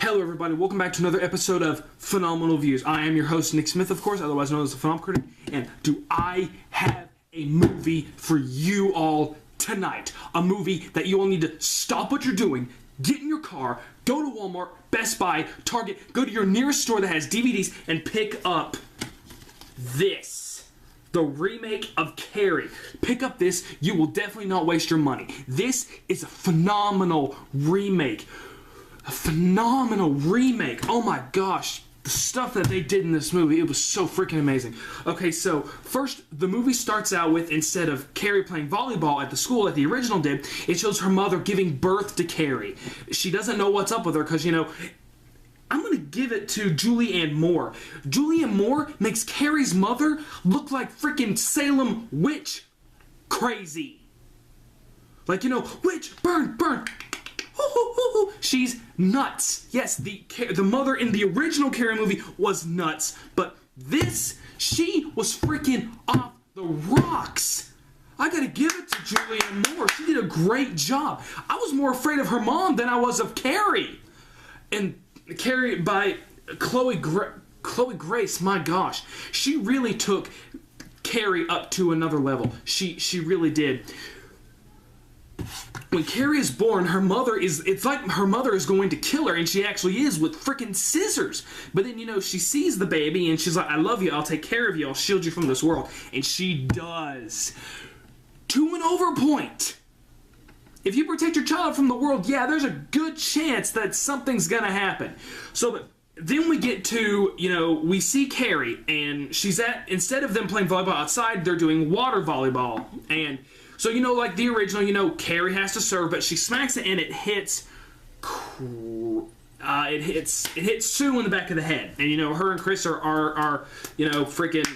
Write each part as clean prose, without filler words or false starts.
Hello everybody, welcome back to another episode of Phenomenal Views. I am your host, Nick Smith, of course, otherwise known as the Phenomenal Critic, and do I have a movie for you all tonight. A movie that you all need to stop what you're doing, get in your car, go to Walmart, Best Buy, Target, go to your nearest store that has DVDs, and pick up this. The remake of CARRIE. Pick up this, you will definitely not waste your money. This is a phenomenal remake. A phenomenal remake. Oh my gosh. The stuff that they did in this movie, it was so freaking amazing. Okay, so first, the movie starts out with, instead of CARRIE playing volleyball at the school like the original did, it shows her mother giving birth to CARRIE. She doesn't know what's up with her because, you know, I'm going to give it to Julianne Moore. Julianne Moore makes CARRIE's mother look like freaking Salem witch crazy. Like, you know, witch, burn, burn. She's nuts. Yes, the mother in the original CARRIE movie was nuts, but this, she was freaking off the rocks. I gotta give it to Julianne Moore. She did a great job. I was more afraid of her mom than I was of CARRIE. And CARRIE by Chloe Grace, my gosh, she really took CARRIE up to another level. She really did. When CARRIE is born, it's like her mother is going to kill her, and she actually is, with freaking scissors. But then, you know, she sees the baby, and she's like, I love you, I'll take care of you, I'll shield you from this world. And she does. To an over point. If you protect your child from the world, yeah, there's a good chance that something's gonna happen. So, then we get to, you know, we see CARRIE, and instead of them playing volleyball outside, they're doing water volleyball. And so, you know, like the original, you know, CARRIE has to serve, but she smacks it and it hits Sue in the back of the head. And, you know, her and Chris are you know, freaking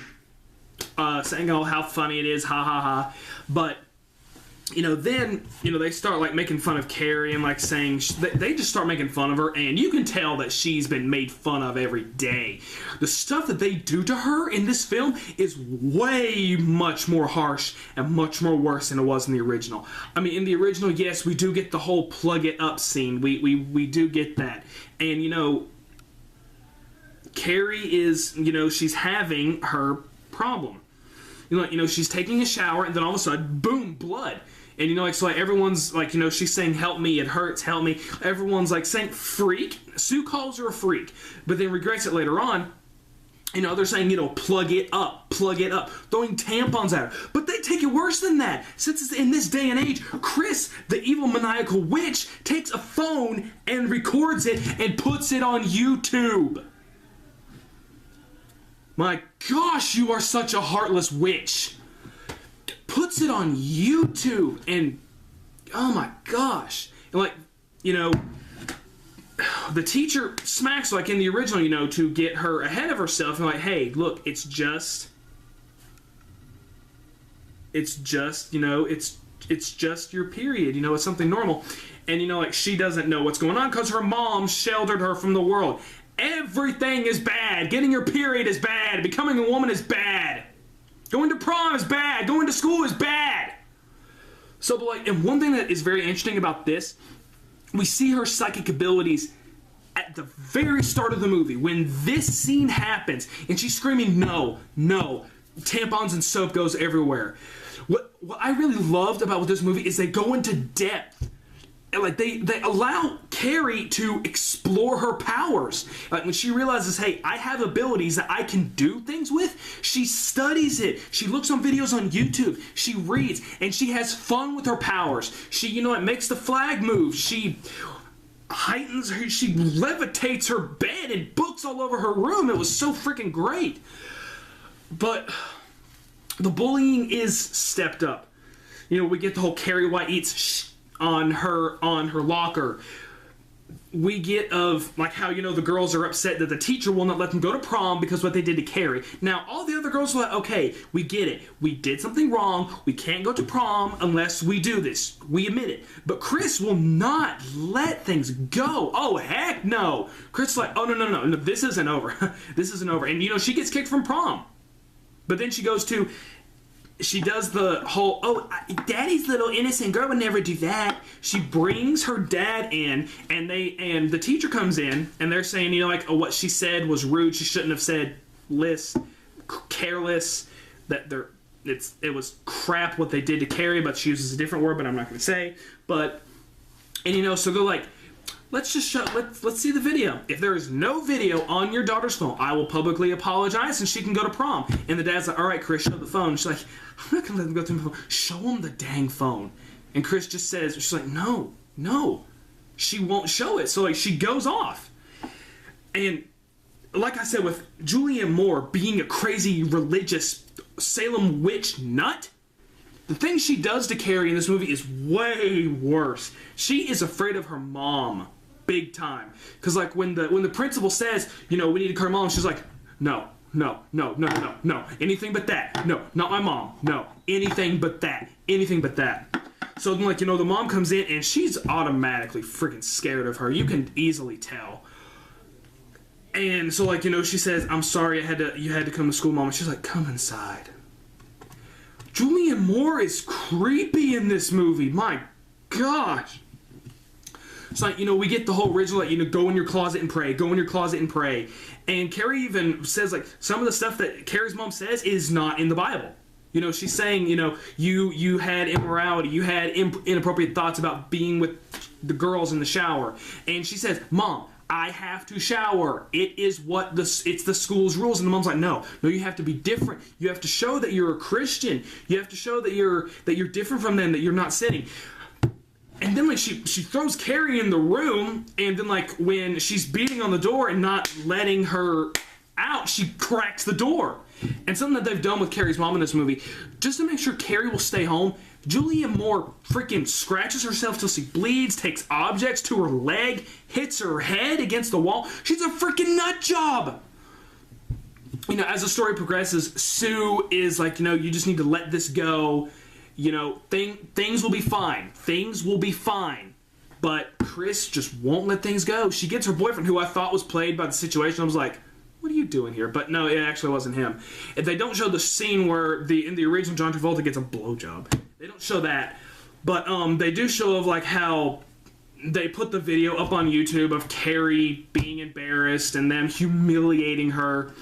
saying, oh, how funny it is, ha ha ha. But, you know, then, you know, they start, like, making fun of CARRIE and, like, saying, they just start making fun of her, and you can tell that she's been made fun of every day. The stuff that they do to her in this film is way much more harsh and much more worse than it was in the original. I mean, in the original, yes, we do get the whole plug it up scene. We do get that. And, you know, CARRIE is, you know, she's having her problem. You know, she's taking a shower, and then all of a sudden, boom, blood. And, you know, like, so, like, everyone's, like, you know, she's saying, help me, it hurts, help me. Everyone's, like, saying, freak. Sue calls her a freak, but then regrets it later on. You know, they're saying, you know, plug it up, throwing tampons at her. But they take it worse than that. Since it's in this day and age, Chris, the evil maniacal witch, takes a phone and records it and puts it on YouTube. My gosh, you are such a heartless witch. Puts it on YouTube, and oh my gosh. And, like, you know, the teacher smacks, like in the original, you know, to get her ahead of herself, and like, hey, look, it's just, you know, it's just your period, you know, it's something normal. And, you know, like, she doesn't know what's going on because her mom sheltered her from the world. Everything is bad. Getting your period is bad. Becoming a woman is bad. Going to prom is bad. Going to school is bad. So, but like, and one thing that is very interesting about this, we see her psychic abilities at the very start of the movie. When this scene happens, and she's screaming, no, no, tampons and soap goes everywhere. What I really loved about this movie is they go into depth. And, like, they allow CARRIE to explore her powers. Like, when she realizes, hey, I have abilities that I can do things with, she studies it. She looks on videos on YouTube. She reads, and she has fun with her powers. She, you know, it makes the flag move. She heightens her, she levitates her bed and books all over her room. It was so freaking great. But the bullying is stepped up. You know, we get the whole CARRIE White eats on her locker. We get of, like, how, you know, the girls are upset that the teacher will not let them go to prom because of what they did to CARRIE. Now, all the other girls are like, okay, we get it. We did something wrong. We can't go to prom unless we do this. We admit it. But Chris will not let things go. Oh, heck no. Chris is like, oh, no, this isn't over. This isn't over. And, you know, she gets kicked from prom. But then she goes to she does the whole, Daddy's little innocent girl would never do that. She brings her dad in, and the teacher comes in, and they're saying, you know, like, oh, what she said was rude. She shouldn't have said careless. It was crap what they did to Carrie, but she uses a different word, but I'm not going to say. But, and you know, so they're like, let's see the video. If there is no video on your daughter's phone, I will publicly apologize and she can go to prom. And the dad's like, all right, Chris, show the phone. She's like, I'm not going to let them go through my phone. Show him the dang phone. And Chris just says, she's like, no. She won't show it. So, like, she goes off. And like I said, with Julianne Moore being a crazy religious Salem witch nut, the thing she does to Carrie in this movie is way worse. She is afraid of her mom, big time. Because, like, when the principal says, you know, we need to call her mom, she's like, no. Anything but that. No, not my mom. No, anything but that. So then, like, you know, the mom comes in and she's automatically freaking scared of her. You can easily tell. And so, like, you know, she says, I'm sorry you had to come to school, Mom. And she's like, come inside. Julianne Moore is creepy in this movie. My gosh. It's like, you know, we get the whole ritual, like, you know, go in your closet and pray. Go in your closet and pray. And Carrie even says, like, some of the stuff that Carrie's mom says is not in the Bible. You know, she's saying, you know, you had immorality. You had inappropriate thoughts about being with the girls in the shower. And she says, Mom, I have to shower. It's the school's rules. And the mom's like, no, you have to be different. You have to show that you're a Christian. You have to show that you're different from them, that you're not sinning. And then, like, she throws Carrie in the room, and then, like, when she's beating on the door and not letting her out, she cracks the door. And something that they've done with Carrie's mom in this movie, just to make sure Carrie will stay home, Julianne Moore freaking scratches herself till she bleeds, takes objects to her leg, hits her head against the wall. She's a freaking nut job. You know, as the story progresses, Sue is like, you know, you just need to let this go. You know, things will be fine. Things will be fine. But Chris just won't let things go. She gets her boyfriend, who I thought was played by the situation. I was like, what are you doing here? But no, it actually wasn't him. If they don't show the scene where in the original John Travolta gets a blowjob. They don't show that. But they do show of, like, how they put the video up on YouTube of Carrie being embarrassed and them humiliating her.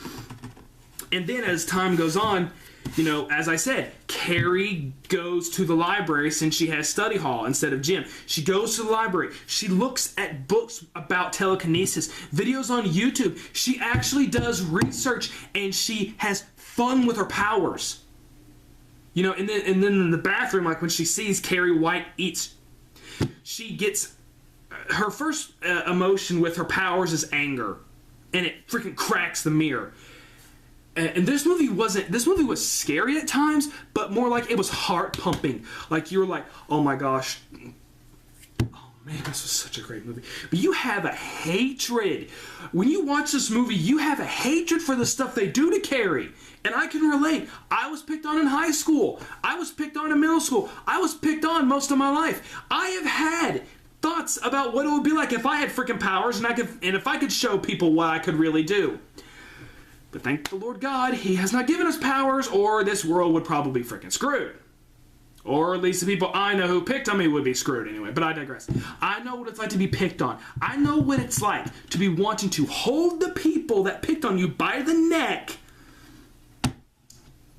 And then as time goes on, you know, as I said, Carrie goes to the library since she has study hall instead of gym. She goes to the library. She looks at books about telekinesis, videos on YouTube. She actually does research, and she has fun with her powers. You know, and then in the bathroom, like, when she sees Carrie White eats, she gets her first emotion with her powers is anger, and it freaking cracks the mirror. And this movie was scary at times, but more like it was heart pumping. Like, you were like, oh my gosh, oh man, this was such a great movie. But you have a hatred. When you watch this movie, you have a hatred for the stuff they do to Carrie. And I can relate. I was picked on in high school. I was picked on in middle school. I was picked on most of my life. I have had thoughts about what it would be like if I had freaking powers and if I could show people what I could really do. But thank the Lord God, He has not given us powers, or this world would probably be freaking screwed. Or at least the people I know who picked on me would be screwed anyway, but I digress. I know what it's like to be picked on. I know what it's like to be wanting to hold the people that picked on you by the neck.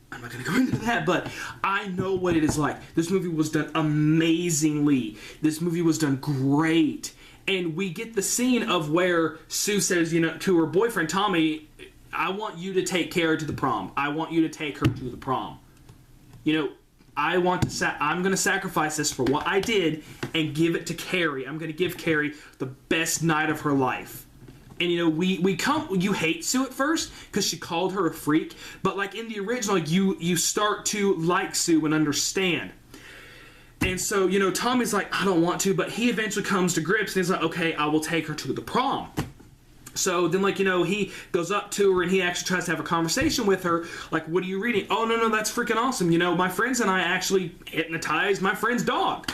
I'm not going to go into that, but I know what it is like. This movie was done amazingly. This movie was done great. And we get the scene of where Sue says, you know, to her boyfriend, Tommy, I want you to take Carrie to the prom. I want you to take her to the prom. You know, I'm going to sacrifice this for what I did and give it to Carrie. I'm going to give Carrie the best night of her life. And, you know, you hate Sue at first because she called her a freak. But, like, in the original, you start to like Sue and understand. And so, you know, Tommy's like, I don't want to, but he eventually comes to grips and he's like, okay, I will take her to the prom. So then, like, you know, he goes up to her and he actually tries to have a conversation with her. Like, what are you reading? Oh, no, that's freaking awesome. You know, my friends and I actually hypnotized my friend's dog.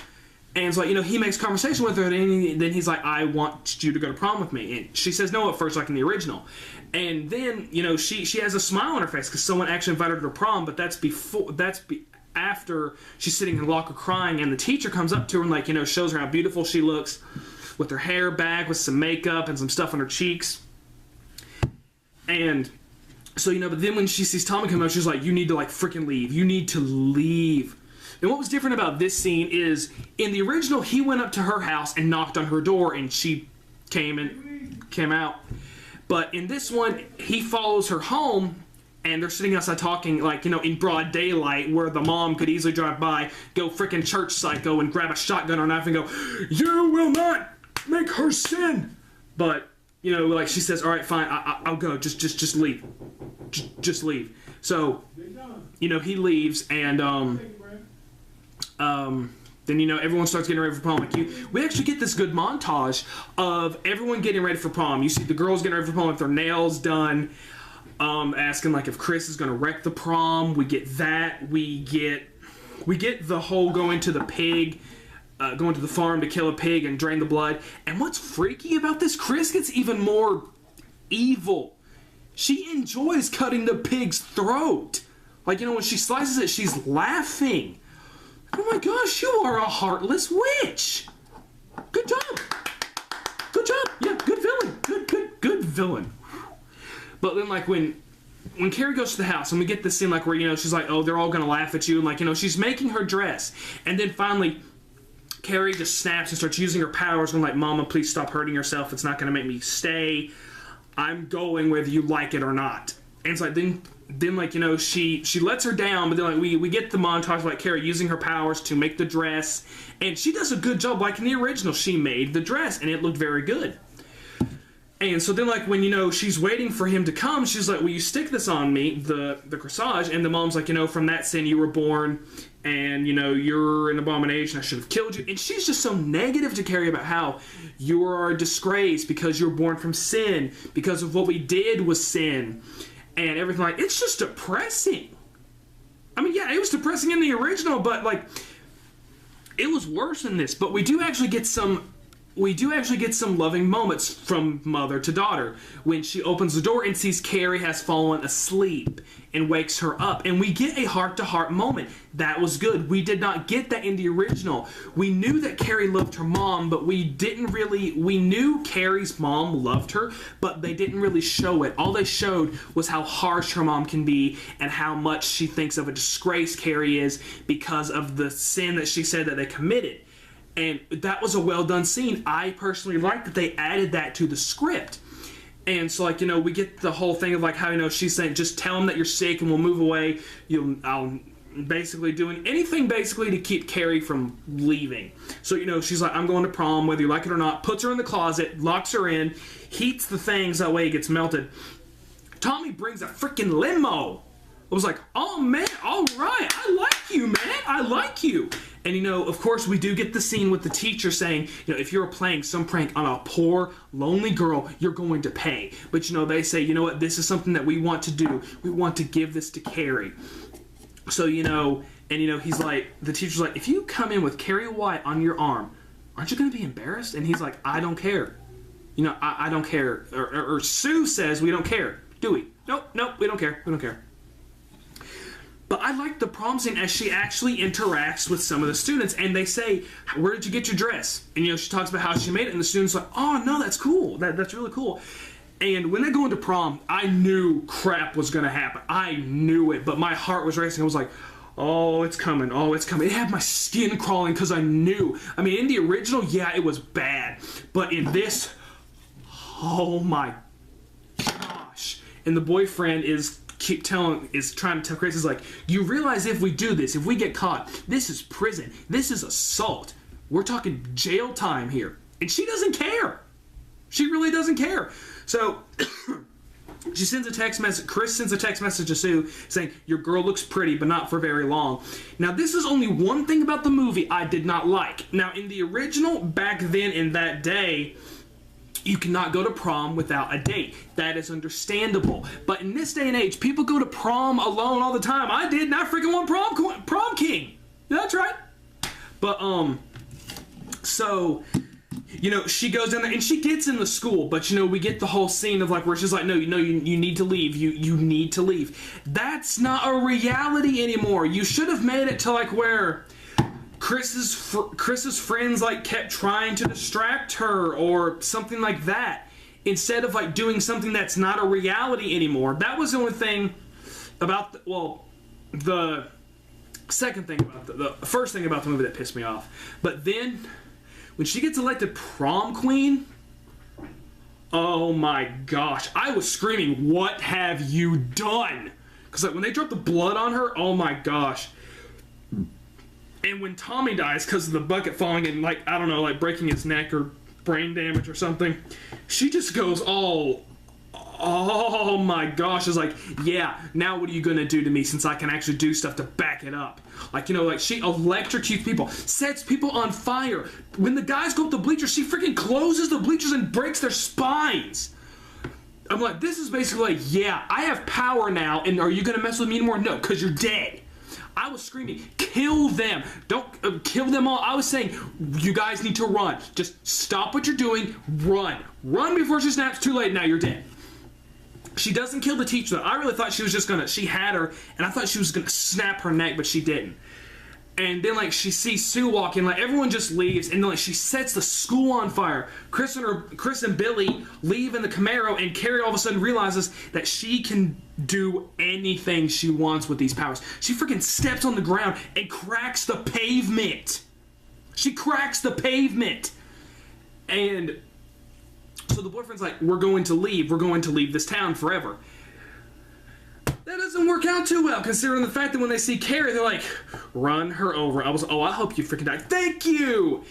And so, like, you know, he makes conversation with her and then he's like, I want you to go to prom with me. And she says no at first, like in the original. And then, you know, she has a smile on her face because someone actually invited her to prom, but that's after she's sitting in the locker crying, and the teacher comes up to her and, like, you know, shows her how beautiful she looks with her hair back, with some makeup and some stuff on her cheeks. And so, you know, but then when she sees Tommy come out, she's like, you need to, like, freaking leave. You need to leave. And what was different about this scene is, in the original, he went up to her house and knocked on her door, and she came out. But in this one, he follows her home, and they're sitting outside talking, like, you know, in broad daylight, where the mom could easily drive by, go freaking church psycho, and grab a shotgun or knife and go, you will not make her sin. But, you know, like, she says, all right, fine, I'll go. Just leave. Just leave. So, you know, he leaves, and then, you know, everyone starts getting ready for prom. Like, we actually get this good montage of everyone getting ready for prom. You see the girls getting ready for prom with their nails done, asking, like, if Chris is going to wreck the prom. We get that. We get the whole going to the pig, going to the farm to kill a pig and drain the blood. And what's freaky about this, Chris gets even more evil. She enjoys cutting the pig's throat. Like, you know, when she slices it, she's laughing. Oh my gosh, you are a heartless witch. Good job. Good job. Yeah, good villain. Good villain. But then, like, when Carrie goes to the house and we get this scene, like, where, you know, she's like, oh, they're all going to laugh at you. And, like, you know, she's making her dress. And then finally, Carrie just snaps and starts using her powers and, like, Mama, please stop hurting yourself. It's not going to make me stay. I'm going whether you like it or not. And it's like, then like, you know, she lets her down, but then, like, we get the montage of, like, Carrie using her powers to make the dress, and she does a good job. Like in the original, she made the dress and it looked very good. And so then, like, when, you know, she's waiting for him to come, she's like, will you stick this on me, the corsage? And the mom's like, you know, from that sin you were born, and, you know, you're an abomination, I should have killed you. And she's just so negative to Carrie about how you are a disgrace because you were born from sin, because of what we did was sin. And everything. Like, it's just depressing. I mean, yeah, it was depressing in the original, but, like, it was worse in this. But we do actually get some loving moments from mother to daughter when she opens the door and sees Carrie has fallen asleep and wakes her up, and we get a heart-to-heart moment. That was good. We did not get that in the original. We knew that Carrie loved her mom, but we knew Carrie's mom loved her, but they didn't really show it. All they showed was how harsh her mom can be and how much she thinks of a disgrace Carrie is because of the sin that she said that they committed. And that was a well-done scene. I personally like that they added that to the script. And so, like, you know, we get the whole thing of, like, how, you know, she's saying, just tell him that you're sick and we'll move away. I'll basically doing anything, basically, to keep Carrie from leaving. So, you know, she's like, I'm going to prom, whether you like it or not. Puts her in the closet, locks her in, heats the things, that way it gets melted. Tommy brings a freaking limo. I was like, oh, man, all right. I like you, man. I like you. And, you know, of course, we do get the scene with the teacher saying, you know, if you're playing some prank on a poor, lonely girl, you're going to pay. But, you know, they say, you know what, this is something that we want to do. We want to give this to Carrie. So, you know, and, you know, he's like, the teacher's like, if you come in with Carrie White on your arm, aren't you going to be embarrassed? And he's like, I don't care. You know, I don't care. Or Sue says, we don't care. Do we? Nope, we don't care. We don't care. But I like the prom scene as she actually interacts with some of the students, and they say, where did you get your dress? And, you know, she talks about how she made it, and the students are like, oh, no, that's cool. That's really cool. And when they go into prom, I knew crap was going to happen. I knew it, but my heart was racing. I was like, oh, it's coming. Oh, it's coming. It had my skin crawling because I knew. I mean, in the original, yeah, it was bad. But in this, oh, my gosh. And the boyfriend is trying to tell Chris, is like, you realize if we do this, if we get caught, this is prison. This is assault. We're talking jail time here. And she doesn't care. She really doesn't care. So she sends a text message. Chris sends a text message to Sue saying, your girl looks pretty, but not for very long. Now, this is only one thing about the movie I did not like. Now, in the original, back then in that day, you cannot go to prom without a date. That is understandable. But in this day and age, people go to prom alone all the time. I did, and I freaking won prom king. That's right. But, so, you know, she goes down there and she gets in the school, but you know, we get the whole scene of like where she's like, no, you know, you need to leave. You need to leave. That's not a reality anymore. You should have made it to like where Chris's friends like kept trying to distract her or something like that, instead of like doing something that's not a reality anymore. That was the only thing about the second thing about the first thing about the movie that pissed me off. But then when she gets elected prom queen, oh my gosh, I was screaming, what have you done? Because like when they dropped the blood on her, oh my gosh. And when Tommy dies because of the bucket falling and like, I don't know, like breaking his neck or brain damage or something, she just goes all, oh my gosh, is like, yeah, now what are you gonna do to me since I can actually do stuff to back it up? Like, you know, like she electrocutes people, sets people on fire. When the guys go up the bleachers, she freaking closes the bleachers and breaks their spines. I'm like, this is basically like, yeah, I have power now, and are you gonna mess with me anymore? No, because you're dead. I was screaming, kill them. Don't kill them all. I was saying, you guys need to run. Just stop what you're doing. Run. Run before she snaps. Too late. Now you're dead. She doesn't kill the teacher, though. I really thought she was just gonna, she had her, and I thought she was gonna snap her neck, but she didn't. And then, like, she sees Sue walk in, like, everyone just leaves, and then, like, she sets the school on fire. Chris and Billy leave in the Camaro, and Carrie all of a sudden realizes that she can do anything she wants with these powers. She freaking steps on the ground and cracks the pavement. She cracks the pavement. And so the boyfriend's like, we're going to leave. We're going to leave this town forever. That doesn't work out too well, considering the fact that when they see Carrie, they're like, run her over. I was, oh, I hope you freaking die. Thank you!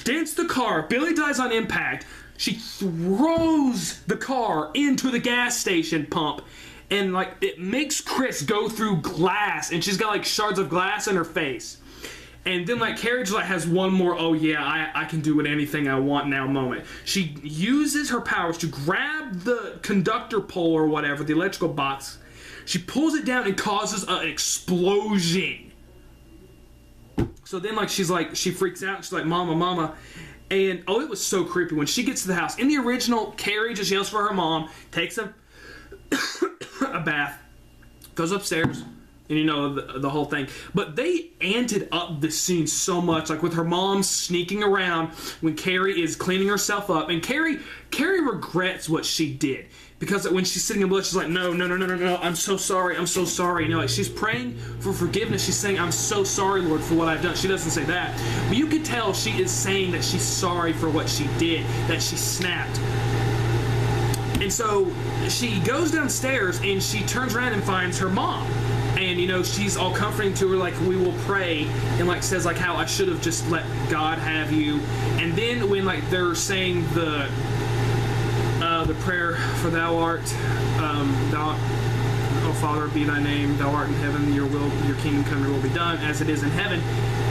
Dents the car. Billy dies on impact. She throws the car into the gas station pump, and, like, it makes Chris go through glass, and she's got, like, shards of glass in her face. And then, like, Carrie just, like, has one more, oh, yeah, I can do anything I want now moment. She uses her powers to grab the conductor pole or whatever, the electrical box. She pulls it down and causes an explosion. So then, like, she freaks out. She's like, mama, mama. And, oh, it was so creepy. When she gets to the house, in the original, Carrie just yells for her mom, takes a bath, goes upstairs, and you know, the whole thing. But they anted up the scene so much, like with her mom sneaking around when Carrie is cleaning herself up. And Carrie regrets what she did. Because when she's sitting in blood, she's like, no, I'm so sorry, I'm so sorry. You know, like, she's praying for forgiveness. She's saying, I'm so sorry, Lord, for what I've done. She doesn't say that. But you can tell she is saying that she's sorry for what she did, that she snapped. And so she goes downstairs and she turns around and finds her mom. And, you know, she's all comforting to her, like, we will pray, and, like, says, like, how I should have just let God have you. And then when, like, they're saying the prayer for thou art, oh Father, be thy name, thou art in heaven, your kingdom come, your will be done, as it is in heaven,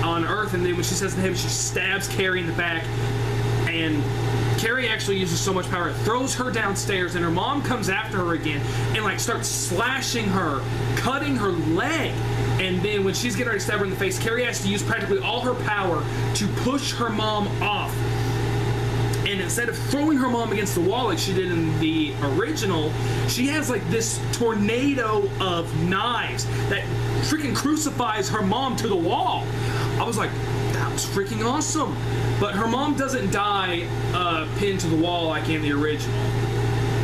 on earth. And then when she says in heaven, she stabs Carrie in the back, and Carrie actually uses so much power, it throws her downstairs, and her mom comes after her again, and, like, starts slashing her, cutting her leg. And then when she's getting ready to stab her in the face, Carrie has to use practically all her power to push her mom off. And instead of throwing her mom against the wall like she did in the original, she has, like, this tornado of knives that freaking crucifies her mom to the wall. I was like, that was freaking awesome. But her mom doesn't die pinned to the wall like in the original.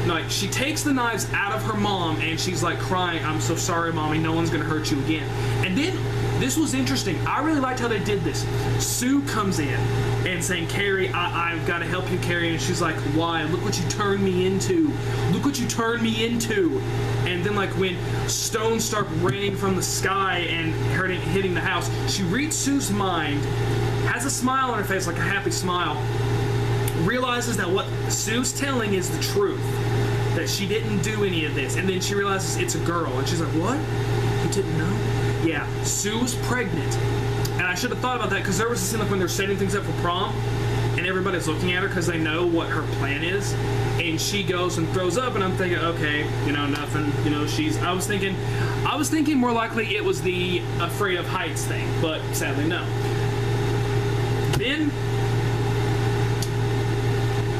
Like, she takes the knives out of her mom and she's like crying, I'm so sorry, mommy, no one's gonna hurt you again. And then this was interesting. I really liked how they did this. Sue comes in and saying, Carrie, I've got to help you, Carrie. And she's like, why? Look what you turned me into. Look what you turned me into. And then, like, when stones start raining from the sky and hitting the house, she reads Sue's mind, has a smile on her face, like a happy smile, realizes that what Sue's telling is the truth, that she didn't do any of this. And then she realizes it's a girl. And she's like, what? You didn't know? Yeah, Sue was pregnant. And I should have thought about that, because there was a scene like when they're setting things up for prom and everybody's looking at her because they know what her plan is, and she goes and throws up, and I'm thinking, okay, you know, nothing, you know, I was thinking more likely it was the afraid of heights thing, but sadly no. Then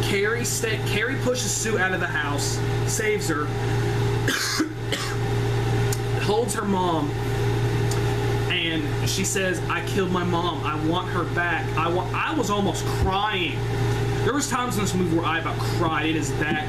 Carrie pushes Sue out of the house, saves her, holds her mom, and she says, I killed my mom. I want her back. I was almost crying. There was times in this movie where I about cried. It is that